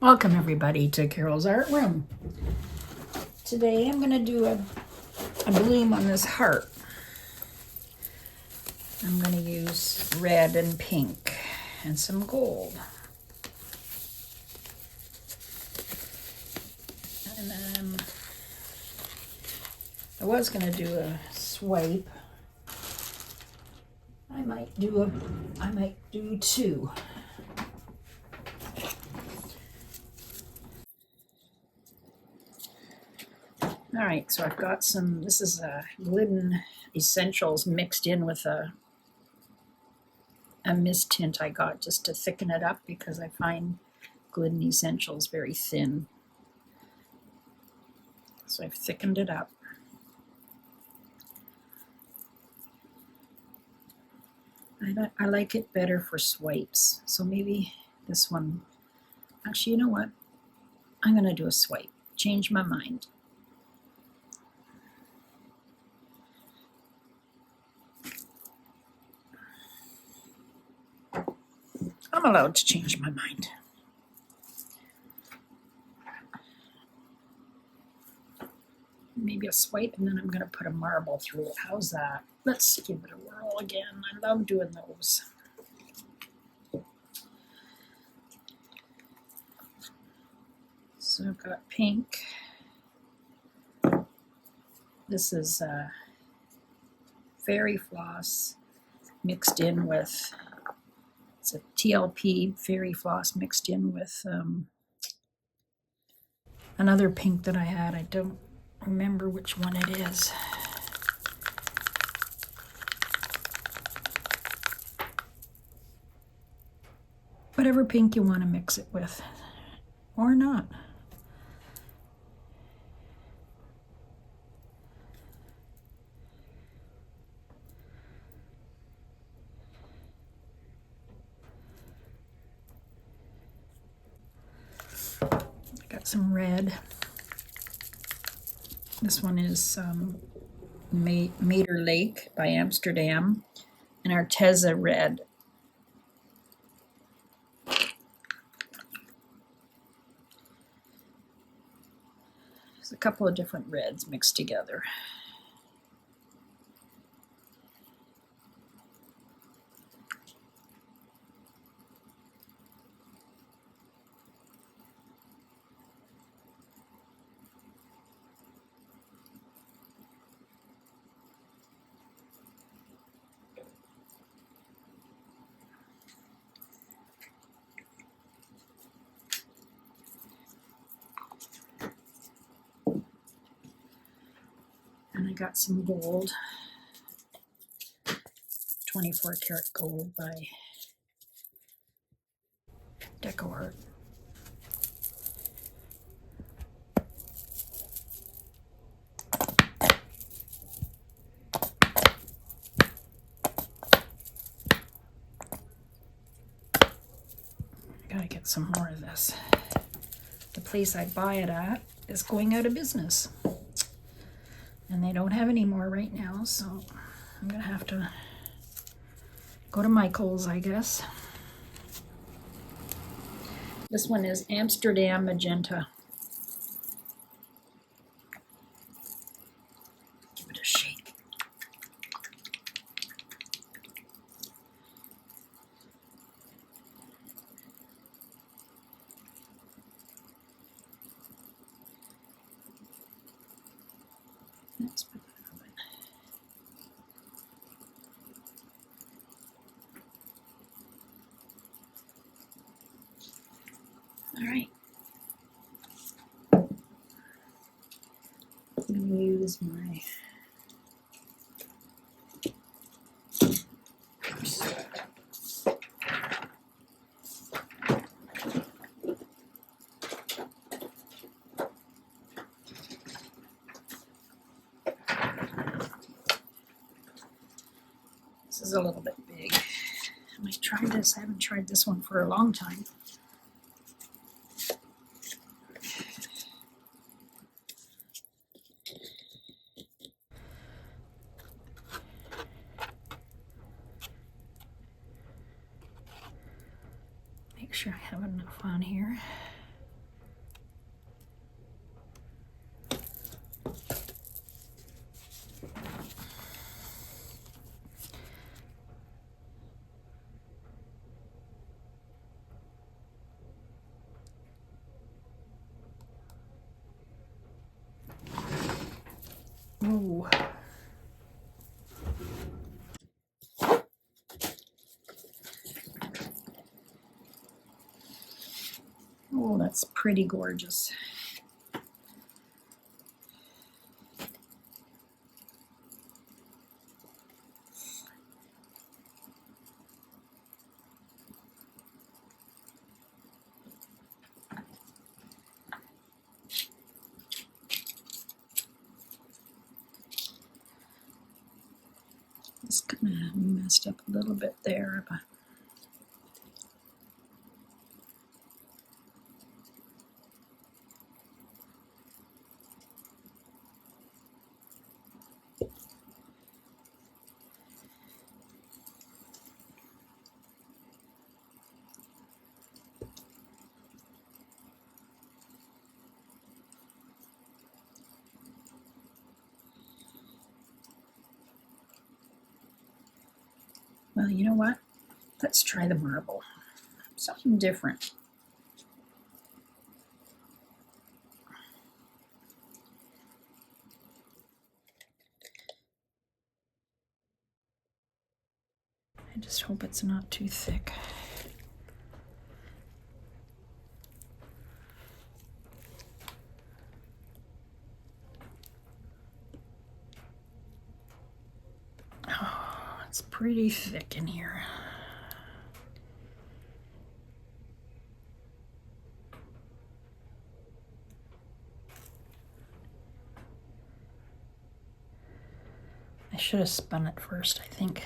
Welcome everybody to Carol's Art Room. Today I'm going to do a bloom on this heart. I'm going to use red and pink and some gold. And then I was going to do a swipe. I might do two. All right, so I've got some, this is a Glidden Essentials mixed in with a mist tint I got just to thicken it up because I find Glidden Essentials very thin. So I've thickened it up. I like it better for swipes, so maybe this one, actually, you know what? I'm going to do a swipe. Change my mind. I'm allowed to change my mind. Maybe a swipe, and then I'm going to put a marble through it. How's that? Let's give it a whirl again. I love doing those. So I've got pink. This is fairy floss mixed in with, it's a TLP fairy floss mixed in with another pink that I had. I don't remember which one it is. Whatever pink you want to mix it with, or not. Got some red. This one is Mater Lake by Amsterdam, and Arteza red. There's a couple of different reds mixed together. And I got some gold, 24 karat gold by DecoArt. Gotta get some more of this. The place I buy it at is going out of business. And they don't have any more right now, so I'm gonna have to go to Michael's, I guess. This one is Amsterdam Magenta. Give it a shake. Let's put that on. All right. I'm going to use my this is a little bit big. I might try this. I haven't tried this one for a long time. Make sure I have enough on here. Oh. Oh, that's pretty gorgeous. It's kind of messed up a little bit there, but well, you know what? Let's try the marble. Something different. I just hope it's not too thick. Oh, it's pretty thick in here. I should have spun it first, I think.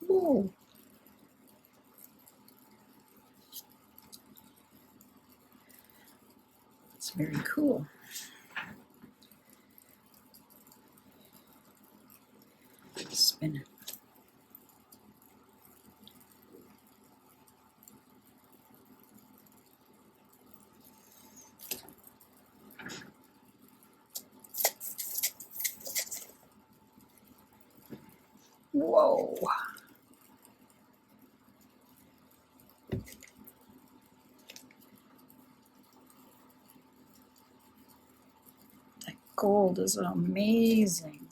Whoa. It's very cool. Spin it. Whoa. That gold is amazing.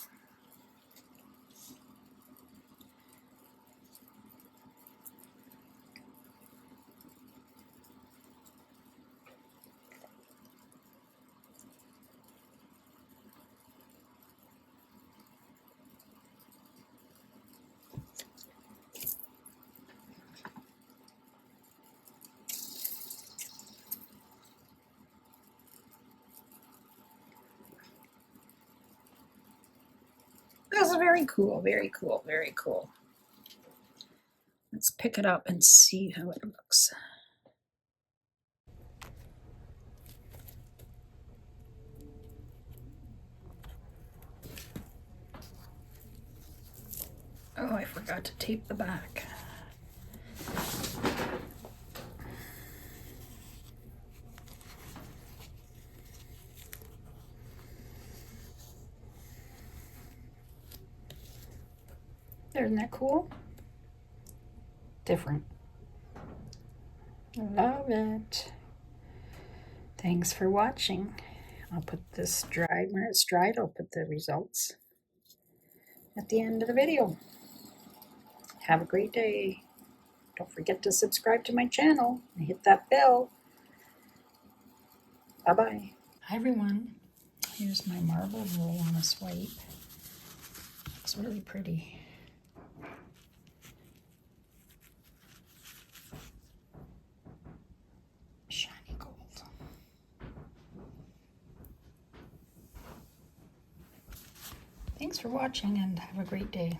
That's very cool, very cool, very cool. Let's pick it up and see how it looks. Oh, I forgot to tape the back. Isn't that cool? Different. Love it. Thanks for watching. I'll put this dry. When it's dried, I'll put the results at the end of the video. Have a great day. Don't forget to subscribe to my channel and hit that bell. Bye-bye. Hi everyone. Here's my marble roll on a swipe. Looks really pretty. Shiny gold. Thanks for watching and have a great day.